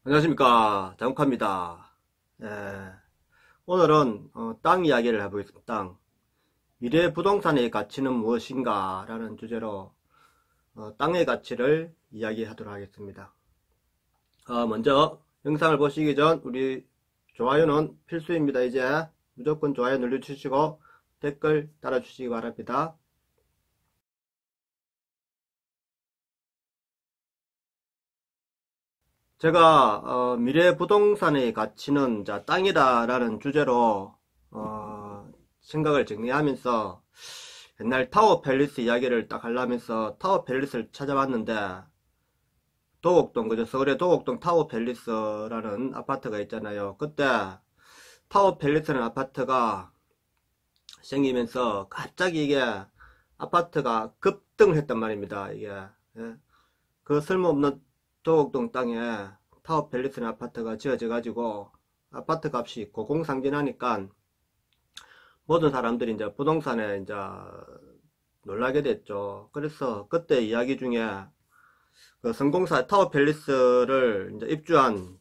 안녕하십니까, 자동카입니다. 예, 오늘은 땅 이야기를 해보겠습니다. 땅. 미래 부동산의 가치는 무엇인가 라는 주제로 땅의 가치를 이야기하도록 하겠습니다. 먼저 영상을 보시기 전 우리 좋아요는 필수입니다. 이제 무조건 좋아요 눌러주시고 댓글 달아주시기 바랍니다. 제가 미래 부동산의 가치는 땅이다 라는 주제로 생각을 정리하면서 옛날 타워 팰리스 이야기를 딱 하려면서 타워 팰리스를 찾아봤는데, 도곡동, 그죠? 서울의 도곡동 타워 팰리스라는 아파트가 있잖아요. 그때 타워 팰리스라는 아파트가 생기면서 갑자기 이게 아파트가 급등을 했단 말입니다. 이게 예. 그 쓸모없는 도곡동 땅에 타워 팰리스라는 아파트가 지어져 가지고 아파트 값이 고공상진하니까 모든 사람들이 이제 부동산에 이제 놀라게 됐죠. 그래서 그때 이야기 중에 그 성공사 타워 팰리스를 이제 입주한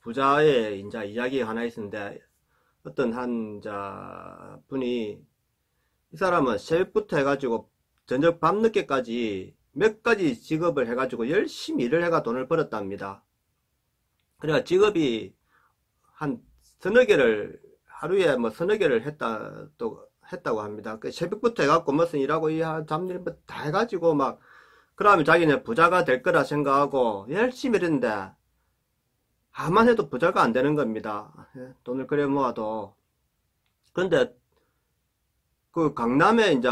부자의 이제 이야기 하나 있는데, 어떤 한 분이, 이 사람은 새벽부터 해가지고 저녁 밤늦게까지 몇 가지 직업을 해가지고 열심히 일을 해가 돈을 벌었답니다. 그래가 직업이 한 서너 개를, 하루에 뭐 서너 개를 했다고 합니다. 그 새벽부터 해갖고 무슨 일하고 잡일 다 해가지고 막, 그러면 자기는 부자가 될 거라 생각하고 열심히 했는데 아만 해도 부자가 안 되는 겁니다. 돈을 그래 모아도. 그런데 그 강남에 이제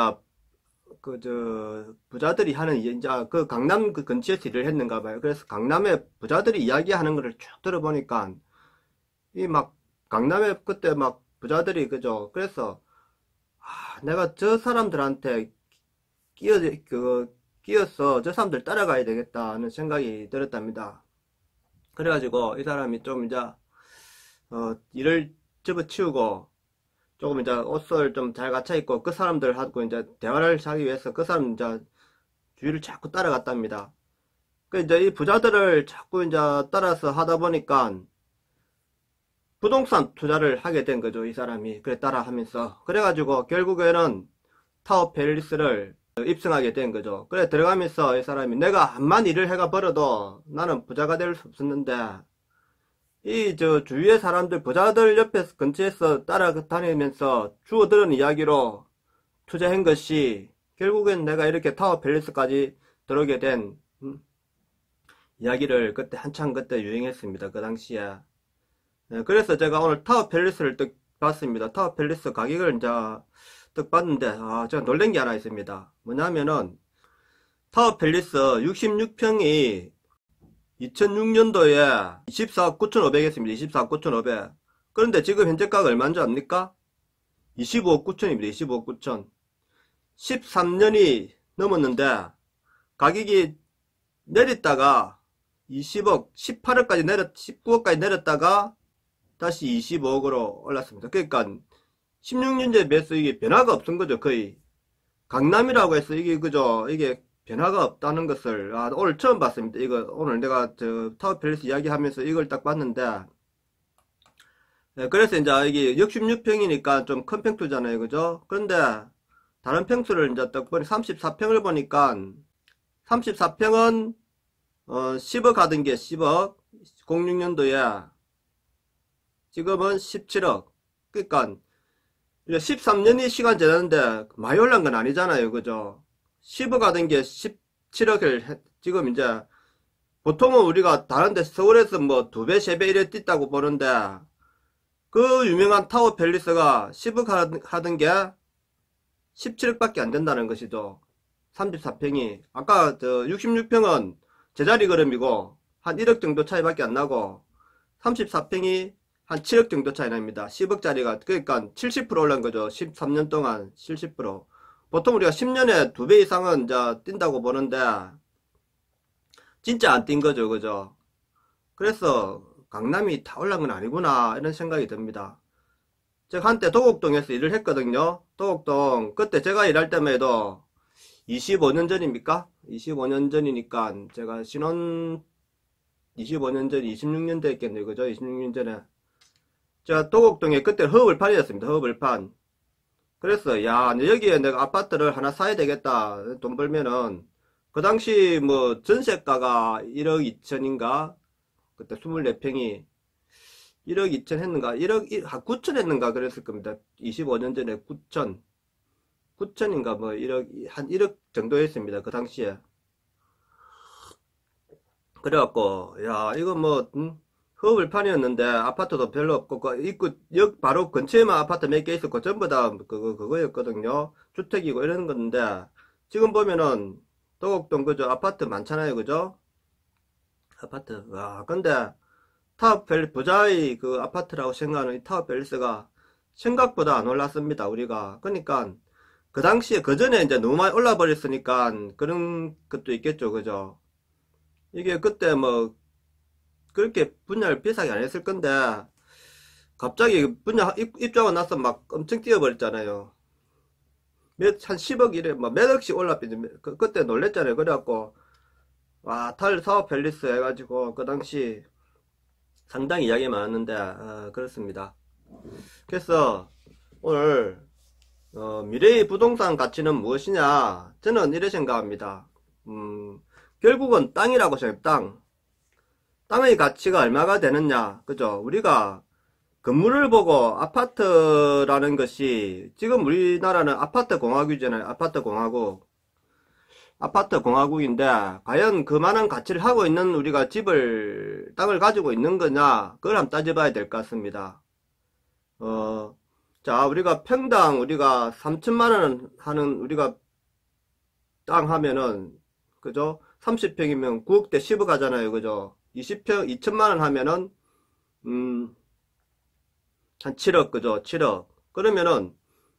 부자들이 하는 이제 그 강남 그 근처에서 일을 했는가 봐요. 그래서 강남에 부자들이 이야기하는 거를 쭉 들어보니까 이 막 강남에 그때 막 부자들이 그죠. 그래서 내가 저 사람들한테 끼어 끼어서 저 사람들 따라가야 되겠다는 생각이 들었답니다. 그래가지고 이 사람이 좀 이제 일을 접어치우고 조금 이제 옷을 좀 잘 갖춰 입고 그 사람들하고 이제 대화를 하기 위해서 그 사람 이제 주위를 자꾸 따라갔답니다. 그 이제 이 부자들을 자꾸 이제 따라서 하다 보니까 부동산 투자를 하게 된 거죠, 이 사람이. 그래 따라 하면서. 그래가지고 결국에는 타워 팰리스를 입성하게 된 거죠. 그래 들어가면서 이 사람이 내가 암만 일을 해가 벌어도 나는 부자가 될 수 없었는데, 이 주위의 사람들 부자들 옆에서 근처에서 따라다니면서 주워들은 이야기로 투자한 것이 결국엔 내가 이렇게 타워 팰리스까지 들어오게 된 이야기를 그때 한창 그때 유행했습니다. 그 당시에. 그래서 제가 오늘 타워 팰리스를 딱 봤습니다. 타워 팰리스 가격을 이제 딱 봤는데 제가 놀란 게 하나 있습니다. 뭐냐면은 타워 팰리스 66평이 2006년도에 24억 9,500 했습니다. 24억 9,500. 그런데 지금 현재가가 얼마인 줄 압니까? 25억 9천입니다. 25억 9천. 13년이 넘었는데 가격이 내렸다가 20억, 18억까지 19억까지 내렸다가 다시 25억으로 올랐습니다. 그러니까 16년째 매수 이게 변화가 없은 거죠. 거의. 강남이라고 해서 이게 그죠. 이게 변화가 없다는 것을 오늘 처음 봤습니다. 이거 오늘 내가 타워 팰리스 이야기하면서 이걸 딱 봤는데, 그래서 이제 이게 66평이니까 좀 큰 평수잖아요. 그죠? 그런데 다른 평수를 이제 딱 보니 34평을 보니까 34평은 10억 하던 게 10억 06년도에 지금은 17억. 그러니까 13년이 시간 지났는데 많이 올란 건 아니잖아요. 그죠? 10억 하던 게 17억을 지금 이제 보통은 우리가 다른데 서울에서 뭐 2배, 3배 이래 뛰다고 보는데, 그 유명한 타워 팰리스가 10억 하던 게 17억밖에 안 된다는 것이죠. 34평이. 아까 66평은 제자리 걸음이고 한 1억 정도 차이밖에 안 나고 34평이 한 7억 정도 차이 납니다. 10억짜리가. 그러니까 70% 올란 거죠. 13년 동안 70%. 보통 우리가 10년에 2배 이상은 이제 뛴다고 보는데 진짜 안 뛴 거죠. 그죠? 그래서 강남이 다 올란 건 아니구나 이런 생각이 듭니다. 제가 한때 도곡동에서 일을 했거든요. 도곡동 그때 제가 일할 때만 해도 25년 전입니까? 25년 전이니까 제가 신혼 25년 전, 26년 됐겠네요. 그죠? 26년 전에. 제가 도곡동에 그때 허벌판이었습니다. 허벌판. 그래서, 야, 여기에 내가 아파트를 하나 사야 되겠다. 돈 벌면은, 그 당시 뭐, 전세가가 1억 2천인가? 그때 24평이 1억 2천 했는가? 1억 9천 했는가? 그랬을 겁니다. 25년 전에 9천. 9천인가 뭐 1억, 한 1억 정도 했습니다. 그 당시에. 그래갖고, 야, 이거 뭐, 허벌판이었는데, 아파트도 별로 없고, 그 입구, 역 바로 근처에만 아파트 몇 개 있었고, 전부 다 그거였거든요. 주택이고 이런 건데, 지금 보면은, 도곡동 그죠? 아파트 많잖아요. 그죠? 아파트. 와, 근데, 부자의 그 아파트라고 생각하는 이 타워팰리스가 생각보다 안 올랐습니다. 우리가. 그러니까, 그 당시에, 그 전에 이제 너무 많이 올라 버렸으니까, 그런 것도 있겠죠. 그죠? 이게 그때 뭐, 그렇게 분양을 비싸게 안 했을 건데, 갑자기 분양 입주하고 나서 막 엄청 뛰어버렸잖아요. 한 10억 이래, 몇 억씩 올라삐지. 그때 놀랬잖아요. 그래갖고, 와, 사업 팰리스 해가지고, 그 당시 상당히 이야기 많았는데, 그렇습니다. 그래서, 오늘, 미래의 부동산 가치는 무엇이냐? 저는 이래 생각합니다. 결국은 땅이라고 생각해요. 땅의 가치가 얼마가 되느냐? 그죠? 우리가 건물을 보고 아파트라는 것이 지금 우리나라는 아파트 공화국이잖아요. 아파트 공화국. 아파트 공화국인데 과연 그만한 가치를 하고 있는 우리가 땅을 가지고 있는 거냐? 그걸 한번 따져봐야 될 것 같습니다. 자, 우리가 평당 우리가 3천만 원 하는 우리가 땅 하면은 그죠? 30평이면 9억 대 10억 하잖아요. 그죠? 20평 2천만 원 하면은 한 7억 그죠? 7억. 그러면은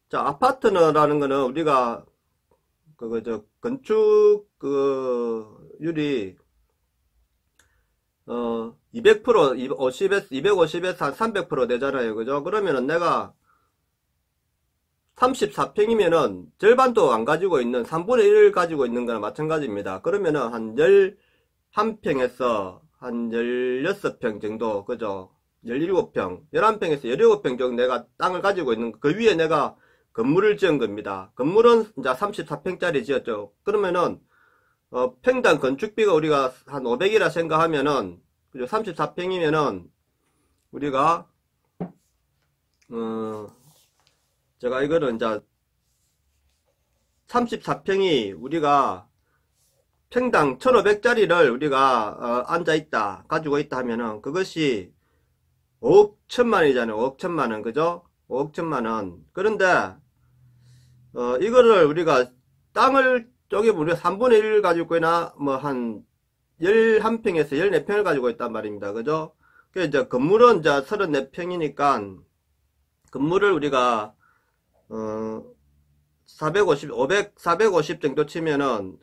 자, 아파트라는 거는 우리가 그저 건축 율이 200% 250에서 한 300% 되잖아요. 그죠? 그러면은 내가 34평이면은 절반도 안 가지고 있는 3분의 1을 가지고 있는 거나 마찬가지입니다. 그러면은 한 11평에서 한 16평 정도, 그죠? 17평, 11평에서 17평 정도 내가 땅을 가지고 있는 거. 그 위에 내가 건물을 지은 겁니다. 건물은 이제 34평짜리 지었죠. 그러면은, 평당 건축비가 우리가 한 500이라 생각하면은, 그죠? 34평이면은, 우리가, 제가 이거는 이제 34평이 우리가 평당 1500짜리를 우리가 앉아있다 가지고 있다 하면은 그것이 5억 1천만이잖아요. 5억 1천만원 그죠? 5억 1천만원. 그런데 이거를 우리가 땅을 쪼개면 우리가 3분의 1을 가지고 있나 뭐 한 11평에서 14평을 가지고 있단 말입니다. 그죠? 그 이제 건물은 이제 34평이니까 건물을 우리가 450 정도 치면은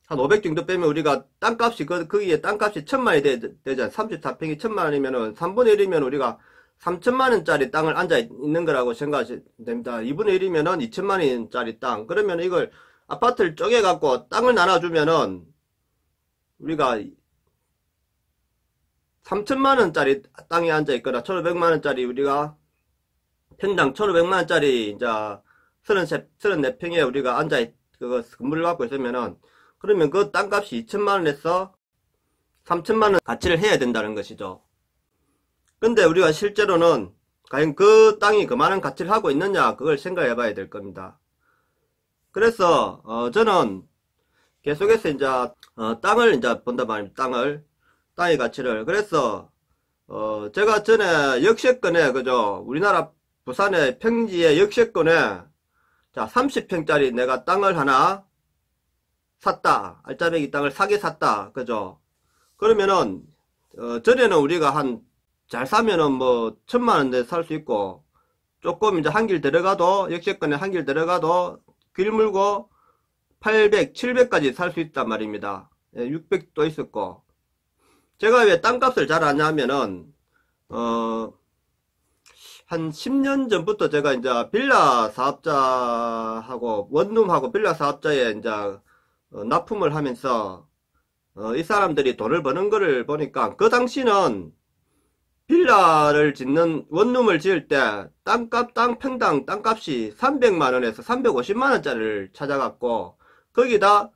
한 500 정도 빼면 우리가 땅값이 거기에 땅값이 1000만이 되잖아. 34평이 1000만원이면은 3분의 1이면 우리가 3000만원짜리 땅을 앉아 있는 거라고 생각하시면 됩니다. 2분의 1이면은 2000만원짜리 땅. 그러면 이걸 아파트를 쪼개 갖고 땅을 나눠주면은 우리가 3000만원짜리 땅에 앉아 있거나 1500만원짜리 우리가 평당 1500만원짜리 이제 34평에 우리가 그거 건물을 갖고 있으면은 그러면 그 땅값이 2천만원에서 3천만원 가치를 해야 된다는 것이죠. 근데 우리가 실제로는 과연 그 땅이 그만한 가치를 하고 있느냐 그걸 생각해 봐야 될 겁니다. 그래서 저는 계속해서 이제 땅을 이제 본다 말입니다. 땅의 가치를. 그래서 제가 전에 역세권에 그죠? 우리나라 부산의 평지의 역세권에 자 30평짜리 내가 땅을 하나 샀다. 알짜배기 땅을 사게 샀다. 그죠? 그러면은 전에는 우리가 잘 사면은 뭐 1000만원대 살 수 있고 조금 이제 한 길 들어가도 역세권에 한 길 들어가도 길 물고 800, 700까지 살 수 있단 말입니다. 600도 있었고 제가 왜 땅값을 잘 아냐면은 한 10년 전부터 제가 이제 빌라 사업자하고 원룸하고 빌라 사업자에 이제 납품을 하면서 이 사람들이 돈을 버는 거를 보니까 그 당시는 빌라를 짓는 원룸을 지을 때 땅값, 땅평당 땅값이 300만원에서 350만원짜리를 찾아갖고 거기다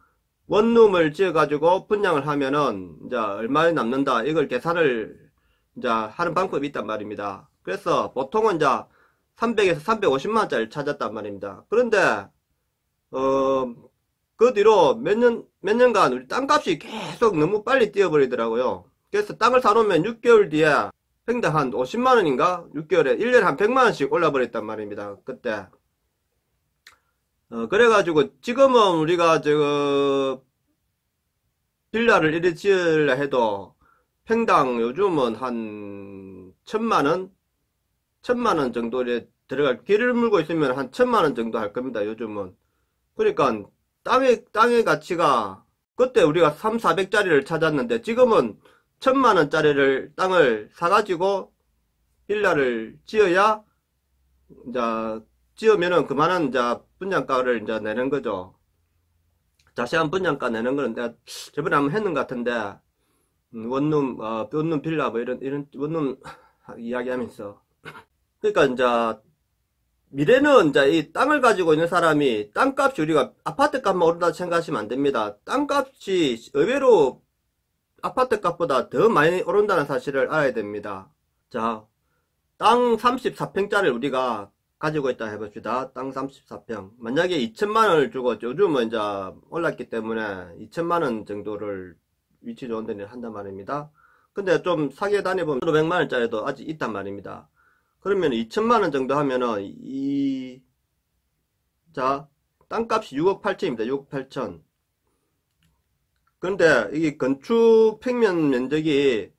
원룸을 지어가지고 분양을 하면은 이제 얼마에 남는다 이걸 계산을 이제 하는 방법이 있단 말입니다. 그래서 보통은 이제 300에서 350만원짜리를 찾았단 말입니다. 그런데 그 뒤로 몇 년간 우리 땅값이 계속 너무 빨리 뛰어버리더라고요. 그래서 땅을 사놓으면 6개월 뒤에 평당 한 50만원인가? 6개월에 1년에 한 100만원씩 올라버렸단 말입니다. 그때. 그래가지고 지금은 우리가 빌라를 이리 지으려 해도 평당 요즘은 한 1000만원 정도에 들어갈 길을 물고 있으면 한 1000만원 정도 할 겁니다. 요즘은. 그러니까 땅의 가치가 그때 우리가 3, 400짜리를 찾았는데 지금은 1000만원짜리를 땅을 사가지고 빌라를 지어야 이제 지으면은 그만한 이제 분양가를 이제 내는 거죠. 자세한 분양가 내는 거는 내가 저번에 한번 했는 것 같은데 원룸 빌라 뭐 이런 원룸 이야기하면서 그러니까 이제 미래는 이제 이 땅을 가지고 있는 사람이 땅값이 우리가 아파트값만 오른다 생각하시면 안 됩니다. 땅값이 의외로 아파트값보다 더 많이 오른다는 사실을 알아야 됩니다. 자, 땅 34평짜리를 우리가 가지고 있다 해봅시다. 땅 34평. 만약에 2천만원을 주고 요즘은 이제 올랐기 때문에 2천만원 정도를 위치 좋은 데는 한단 말입니다. 근데 좀 사기에 다녀보면 500만원짜리도 아직 있단 말입니다. 그러면 2천만원 정도 하면은 자, 땅값이 6억 8천입니다. 6억 8천. 그런데 이게 건축 평면 면적이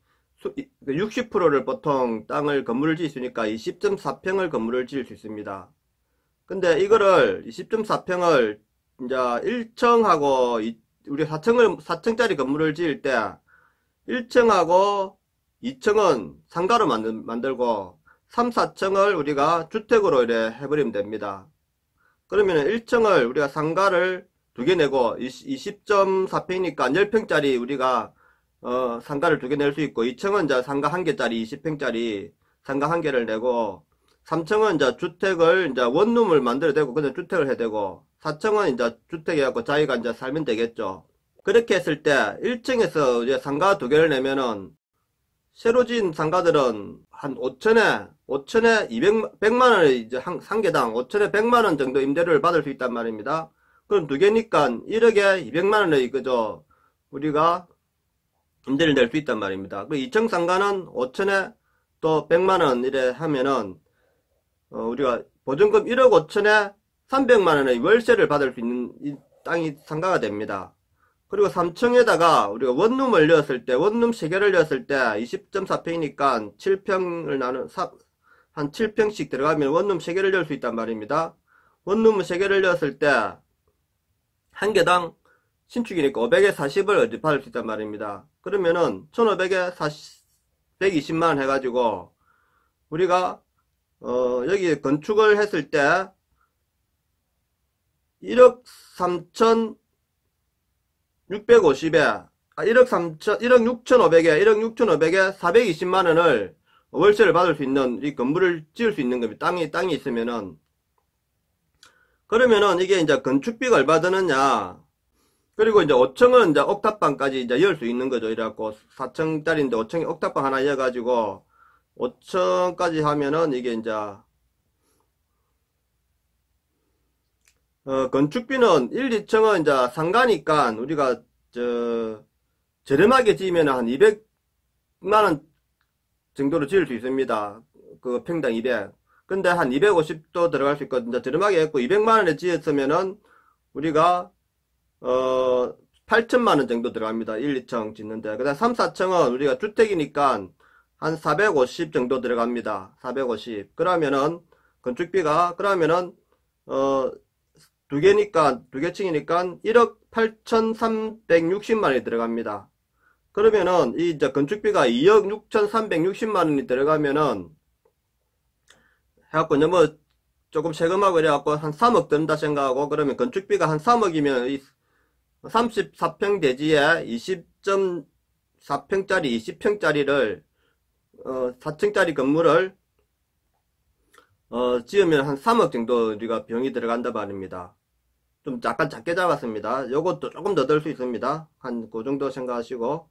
60%를 보통 건물을 지을 수 있으니까 20.4평을 건물을 지을 수 있습니다. 근데 이거를 20.4평을 이제 1층하고 우리가 4층짜리 건물을 지을 때 1층하고 2층은 상가로 만들고 3, 4층을 우리가 주택으로 이래 해버리면 됩니다. 그러면 1층을 우리가 상가를 2개 내고 20.4평이니까 10평짜리 우리가 상가를 2개 낼 수 있고 2층은 이제 상가 1개짜리 20평짜리 상가 1개를 내고 3층은 이제 주택을 이제 원룸을 만들어야 되고 그냥 주택을 해야 되고 4층은 이제 주택이갖고 자기가 이제 살면 되겠죠. 그렇게 했을 때 1층에서 이제 상가 2개를 내면은 새로 지은 상가들은 한 5천에 100만원에 이제 한 개당 5천에 100만원 정도 임대료를 받을 수 있단 말입니다. 그럼 2개니까 1억에 200만원의 그저 우리가 임대를 낼 수 있단 말입니다. 그 2층 상가는 5천에 또 100만원 이래 하면은 우리가 보증금 1억 5천에 300만원의 월세를 받을 수 있는 이 땅이 상가가 됩니다. 그리고 3층에다가 우리가 원룸을 넣었을 때 원룸 3개를 넣었을 때 20.4평이니까 7평을 한 7평씩 들어가면 원룸 3개를 넣을 수 있단 말입니다. 원룸 3개를 넣었을 때 한 개당 신축이니까 500에 40을 받을 수 있단 말입니다. 그러면은 1500에 120만원 해가지고 우리가 여기 건축을 했을 때 1억 3,650에 1억 6,500에 1억 6,500에 420만원을 월세를 받을 수 있는 이 건물을 지을 수 있는 겁니다. 땅이 있으면은. 그러면은 이게 이제 건축비가 얼마 드느냐. 그리고 이제 5층은 이제 옥탑방까지 이제 열 수 있는 거죠. 이래갖고 4층짜리인데 5층에 옥탑방 하나 이어가지고 5층까지 하면은 이게 이제 건축비는 1, 2층은 이제 상가니까 우리가 저렴하게 지으면 한 200만원 정도로 지을 수 있습니다. 그 평당 200. 근데 한 250도 들어갈 수 있거든요. 저렴하게 했고 200만원에 지었으면은 우리가 8천만원 정도 들어갑니다. 1, 2층 짓는데. 그 다음 3, 4층은 우리가 주택이니까 한 450 정도 들어갑니다. 450. 그러면은 건축비가 그러면은 2개 층이니까 1억 8,360만원이 들어갑니다. 그러면은 이 이제 건축비가 2억 6,360만원이 들어가면은 해갖고 뭐 조금 세금하고 이래갖고 한 3억 든다 생각하고 그러면 건축비가 한 3억이면 이 34평 대지에 20.4평짜리 20평짜리를 4층짜리 건물을 지으면 한 3억 정도 우리가 비용이 들어간다 말입니다. 좀 약간 작게 잡았습니다. 요것도 조금 더 들 수 있습니다. 한 그 정도 생각하시고,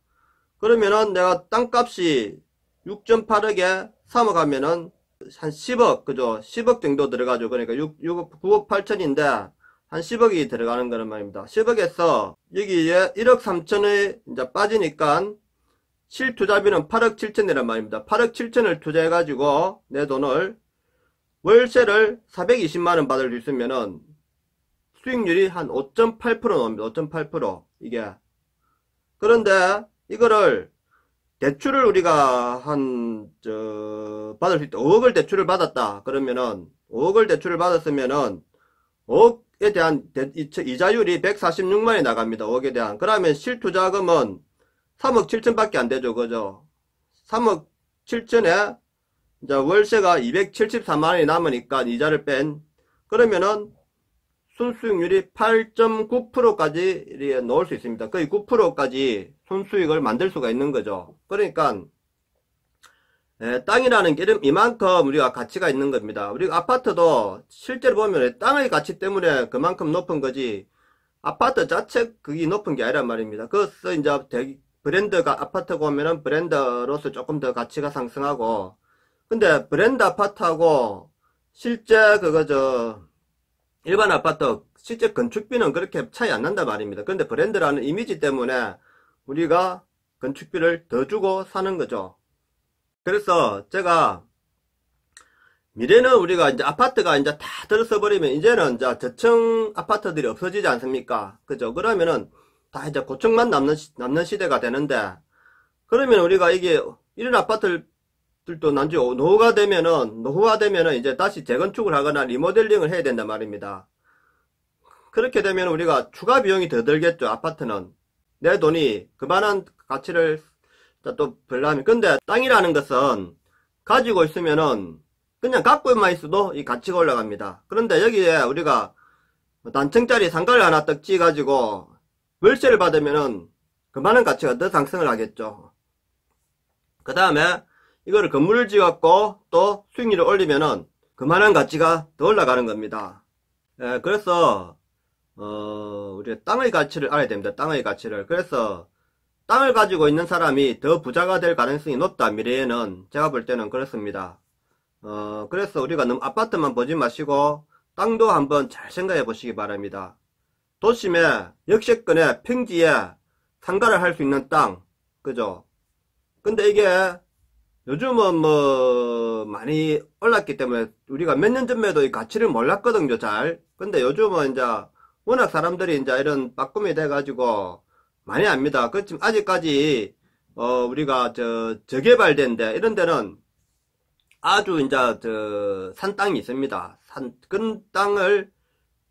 그러면은 내가 땅값이 6.8억에 3억 하면은 한 10억, 그죠? 10억 정도 들어가죠. 그러니까 9억 8천인데 한 10억이 들어가는 거란 말입니다. 10억에서 여기에 1억 3천에 이제 빠지니까 실투자비는 8억 7천이란 말입니다. 8억 7천을 투자해가지고 내 돈을 월세를 420만원 받을 수 있으면은 수익률이 한 5.8% 나옵니다. 5.8% 이게. 그런데 이거를 대출을 우리가 받을 수 있다. 5억을 대출을 받았다. 그러면은 5억을 대출을 받았으면은 5억에 대한 이자율이 146만이 나갑니다. 5억에 대한. 그러면 실투자금은 3억 7천밖에 안 되죠. 그죠? 3억 7천에 이제 월세가 274만원이 남으니까 이자를 뺀, 그러면은 순수익률이 8.9%까지 넣을 수 있습니다. 거의 9%까지 순수익을 만들 수가 있는 거죠. 그러니까 땅이라는 게 이만큼 우리가 가치가 있는 겁니다. 우리가 아파트도 실제로 보면 땅의 가치 때문에 그만큼 높은 거지 아파트 자체 그게 높은 게 아니란 말입니다. 그래서 이제 브랜드가 아파트가 오면은 브랜드로서 조금 더 가치가 상승하고, 근데 브랜드 아파트하고 실제 일반 아파트 실제 건축비는 그렇게 차이 안 난단 말입니다. 그런데 브랜드라는 이미지 때문에 우리가 건축비를 더 주고 사는 거죠. 그래서 제가 미래는 우리가 이제 아파트가 이제 다 들어서 버리면 이제는 이제 저층 아파트들이 없어지지 않습니까? 그죠? 그러면은 다 이제 고층만 남는 시대가 되는데, 그러면 우리가 이런 아파트들도 나중에 노후화되면은 이제 다시 재건축을 하거나 리모델링을 해야 된단 말입니다. 그렇게 되면 우리가 추가 비용이 더 들겠죠. 아파트는 내 돈이 그만한 가치를 또 벌려면. 근데 땅이라는 것은 가지고 있으면은 그냥 갖고만 있어도 이 가치가 올라갑니다. 그런데 여기에 우리가 단층짜리 상가를 하나 딱 지어가지고 월세를 받으면은 그만한 가치가 더 상승을 하겠죠. 그 다음에 이거를 건물을 지어갖고 또 수익률을 올리면은 그만한 가치가 더 올라가는 겁니다. 그래서 우리가 땅의 가치를 알아야 됩니다. 땅의 가치를. 그래서 땅을 가지고 있는 사람이 더 부자가 될 가능성이 높다. 미래에는 제가 볼 때는 그렇습니다. 그래서 우리가 너무 아파트만 보지 마시고 땅도 한번 잘 생각해 보시기 바랍니다. 도심에 역세권에 평지에 상가를 할 수 있는 땅, 그죠? 근데 이게 요즘은 뭐 많이 올랐기 때문에 우리가 몇 년 전에도 이 가치를 몰랐거든요, 잘. 근데 요즘은 이제 워낙 사람들이 이제 이런 빠꿈이 돼가지고 많이 압니다. 그렇지만 아직까지 우리가 저개발된 데 이런 데는 아주 이제 산 땅이 있습니다. 그 땅을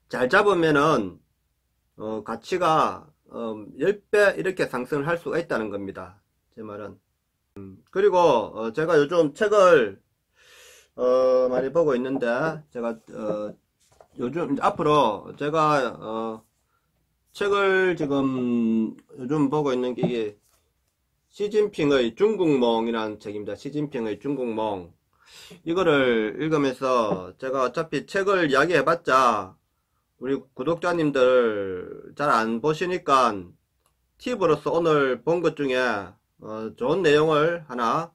잘 잡으면은 가치가 10배 이렇게 상승을 할 수가 있다는 겁니다. 제 말은. 그리고 제가 요즘 책을 많이 보고 있는데, 제가 요즘 앞으로 제가 책을 지금 요즘 보고 있는 게 이게 시진핑의 중국몽이라는 책입니다. 시진핑의 중국몽. 이거를 읽으면서 제가 어차피 책을 이야기해봤자 우리 구독자님들 잘 안 보시니까 팁으로서 오늘 본 것 중에 좋은 내용을 하나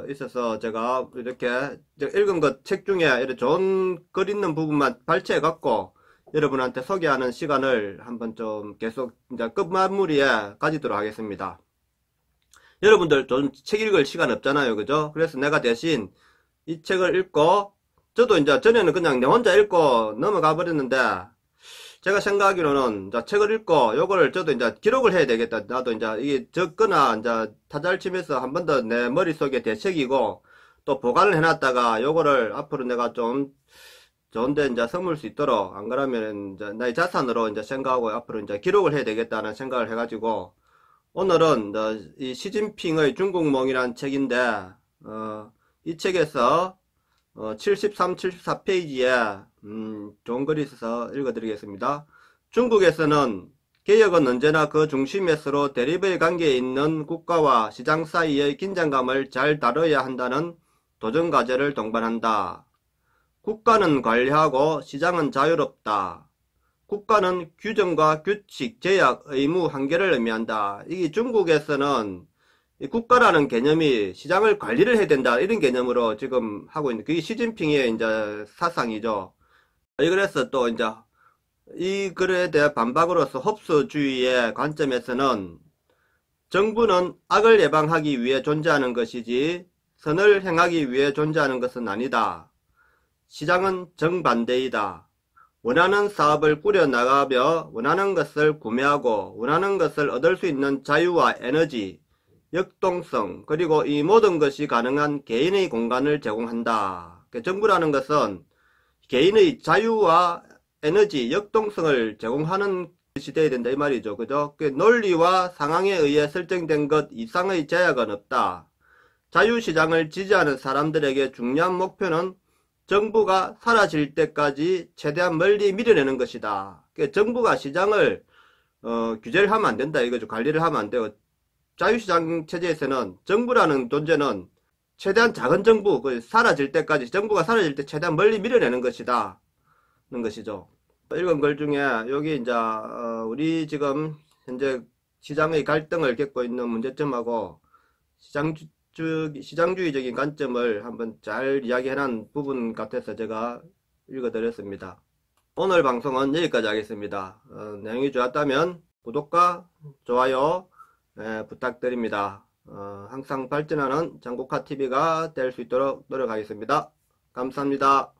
있어서 제가 이렇게 읽은 것 책 중에 이렇게 좋은 글 있는 부분만 발췌해 갖고 여러분한테 소개하는 시간을 한번 좀 계속 이제 끝마무리에 가지도록 하겠습니다. 여러분들 좀 책 읽을 시간 없잖아요, 그죠? 그래서 내가 대신 이 책을 읽고, 저도 이제 전에는 그냥 내 혼자 읽고 넘어가 버렸는데, 제가 생각하기로는 이제 책을 읽고 요거를 저도 이제 기록을 해야 되겠다. 나도 이제 이게 적거나 이제 타자를 치면서 한 번 더 내 머릿속에 되새기고 또 보관을 해놨다가 요거를 앞으로 내가 좀 좋은데 이제 선물 수 있도록, 안 그러면 이제 나의 자산으로 이제 생각하고 앞으로 이제 기록을 해야 되겠다는 생각을 해가지고, 오늘은 이 시진핑의 중국몽이라는 책인데, 이 책에서 73, 74페이지에 좋은 글이 있어서 읽어드리겠습니다. 중국에서는 개혁은 언제나 그 중심에 서로 대립의 관계에 있는 국가와 시장 사이의 긴장감을 잘 다뤄야 한다는 도전과제를 동반한다. 국가는 관리하고 시장은 자유롭다. 국가는 규정과 규칙, 제약, 의무, 한계를 의미한다. 이게 중국에서는 이 국가라는 개념이 시장을 관리를 해야 된다. 이런 개념으로 지금 하고 있는, 그게 시진핑의 이제 사상이죠. 그래서 또 이제 이 글에 대한 반박으로서 흡수주의의 관점에서는 정부는 악을 예방하기 위해 존재하는 것이지 선을 행하기 위해 존재하는 것은 아니다. 시장은 정반대이다. 원하는 사업을 꾸려나가며 원하는 것을 구매하고 원하는 것을 얻을 수 있는 자유와 에너지, 역동성, 그리고 이 모든 것이 가능한 개인의 공간을 제공한다. 정부라는 것은 개인의 자유와 에너지, 역동성을 제공하는 시대에 된다 이 말이죠. 그죠? 논리와 상황에 의해 설정된 것 이상의 제약은 없다. 자유시장을 지지하는 사람들에게 중요한 목표는 정부가 사라질 때까지 최대한 멀리 밀어내는 것이다. 정부가 시장을 규제를 하면 안 된다 이거죠. 관리를 하면 안 되고, 자유시장 체제에서는 정부라는 존재는 최대한 작은 정부, 사라질 때까지, 정부가 사라질 때 최대한 멀리 밀어내는 것이다 는 것이죠. 읽은 글 중에 여기 이제 우리 지금 현재 시장의 갈등을 겪고 있는 문제점하고 시장주의적인 관점을 한번 잘 이야기해놓은 부분 같아서 제가 읽어드렸습니다. 오늘 방송은 여기까지 하겠습니다. 내용이 좋았다면 구독과 좋아요 부탁드립니다. 항상 발전하는 장국화TV가 될 수 있도록 노력하겠습니다. 감사합니다.